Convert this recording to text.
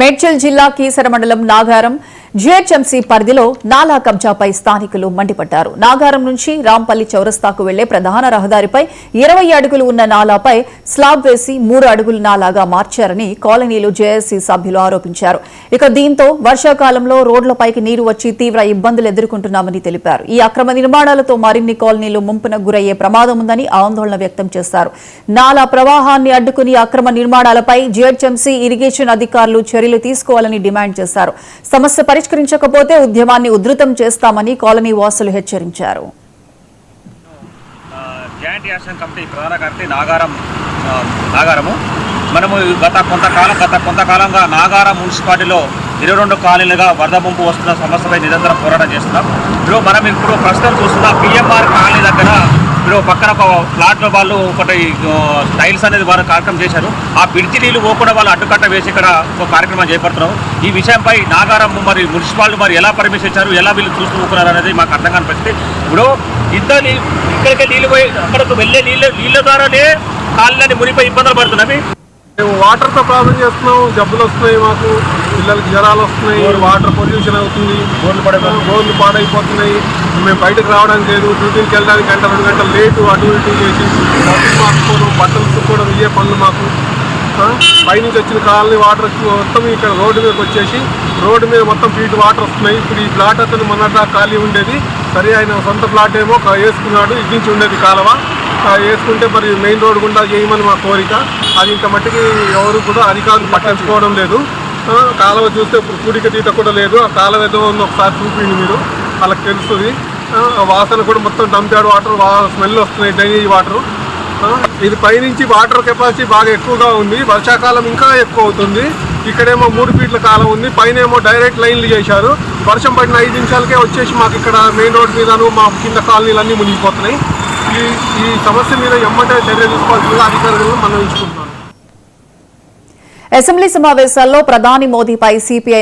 మేడ్చల్ జిల్లా కీసర మండలం నాగారం జీహెచ్ఎంసీ పరిధిలో నాలా కబ్జాపై స్థానికులు మండిపడ్డారు. నాగారం నుంచి రాంపల్లి చౌరస్తాకు వెళ్లే ప్రధాన రహదారిపై 20 అడుగులు ఉన్న నాలాపై స్లాబ్ వేసి 3 అడుగుల నాలాగా మార్చారని కాలనీలు జేఏసీ సభ్యులు ఆరోపించారు. ఇక దీంతో వర్షాకాలంలో రోడ్లపైకి నీరు వచ్చి తీవ్ర ఇబ్బందులు ఎదుర్కొంటున్నామని తెలిపారు. ఈ అక్రమ నిర్మాణాలతో మరిన్ని కాలనీలు ముంపున గురయ్యే ప్రమాదం ఉందని ఆందోళన వ్యక్తం చేశారు. నాలా ప్రవాహాన్ని అడ్డుకుని అక్రమ నిర్మాణాలపై జీహెచ్ఎంసీ ఇరిగేషన్ అధికారులు చర్యలు తీసుకోవాలని డిమాండ్ చేశారు. సమస్య పరిష్కరించకపోతే ఉద్యమాన్ని ఉధృతం చేస్తామని కాలనీ వాసులు హెచ్చరించారు. జాయింట్ యాక్షన్ కమిటీ ప్రధాన కార్యదర్శి నాగారము మనము గత కొంతకాలంగా నాగారం మున్సిపాలిటీలో 22 కాలనీలుగా వరద ముంపు వస్తున్న సమస్యపై నిరంతరం పోరాటం చేస్తున్నాం. ఇప్పుడు ప్రస్తుతం చూస్తున్న పిఎంఆర్ కాలనీ దగ్గర పక్కన ఒక ఫ్లాట్ వాళ్ళు ఒకటి టైల్స్ అనేది వారు కార్యక్రమం చేశారు. ఆ బ్రిడ్జి నీళ్లు పోకుండా వాళ్ళు అడ్డుకట్ట వేసి ఇక్కడ ఒక కార్యక్రమం చేపడుతున్నారు. ఈ విషయంపై నాగారం మరి మున్సిపాలిటీ ఎలా పర్మిషన్ ఇచ్చారు, ఎలా వీళ్ళు చూస్తున్నారు అనేది మాకు అర్థం కాని పరిస్థితి. ఇప్పుడు ఇక్కడికే నీళ్ళు పోయి అక్కడికి వెళ్ళే నీళ్ళ ద్వారానే కాళ్ళని మునిపోయి ఇబ్బందులు పడుతున్నాయి. మేము వాటర్తో ప్రాబ్లం చేస్తున్నాం, జబ్బులు వస్తున్నాయి, మాకు పిల్లలకి జ్వరాలు వస్తున్నాయి, వాటర్ పొల్యూషన్ అవుతుంది, బోర్లు పాడైపోతున్నాయి. మేము బయటకు రావడానికి లేదు, డ్యూటీకి వెళ్ళడానికి 1-2 గంటలు లేటు అటు ఇటు చేసి డబ్బులు మాకుకోవడం, బట్టలు చుట్టుకోవడం ఇవే పనులు మాకు. పైనుంచి వచ్చిన కాలనీ వాటర్ వచ్చి మొత్తం ఇక్కడ రోడ్డు మీదకి వచ్చేసి రోడ్డు మీద మొత్తం ఫీట్ వాటర్ వస్తున్నాయి. ఇప్పుడు ఈ ప్లాట్ అతను మొన్నట ఖాళీ ఉండేది, సరే ఆయన సొంత ప్లాట్ ఏమో వేసుకున్నాడు, ఇది నుంచి ఉండేది కాలువ వేసుకుంటే మరి మెయిన్ రోడ్ గుండా చేయమని మా కోరిక. అది ఇంత మట్టికి ఎవరు కూడా అధికారులు పట్టించుకోవడం లేదు. కాలువ చూస్తే పూడిక తీత కూడా లేదు. ఆ కాలువ ఏదో ఉంది, ఒకసారి చూపిండి మీరు, వాళ్ళకి తెలుస్తుంది. వాసన కూడా మొత్తం డంప్యార్డ్ వాటర్ స్మెల్ వస్తున్నాయి, డ్రైనేజ్ వాటర్. ఇది పైనుంచి వాటర్ కెపాసిటీ బాగా ఎక్కువగా ఉంది, వర్షాకాలం ఇంకా ఎక్కువ అవుతుంది. ఇక్కడేమో 3 ఫీట్ల కాలం ఉంది, పైన ఏమో డైరెక్ట్ లైన్లు చేశారు. వర్షం పడిన 5 నిమిషాలకే వచ్చేసి మాకు ఇక్కడ మెయిన్ రోడ్ మీదను మా కింద కాలనీలన్నీ మునిగిపోతున్నాయి. ఈ సమస్య మీద ఎమ్మటే చర్య తీసుకోవాల్సిందిగా అధికారులను మనం ఎంచుకుంటున్నాం. అసెంబ్లీ సమావేశాల్లో ప్రధాని మోదీపై సిపిఐ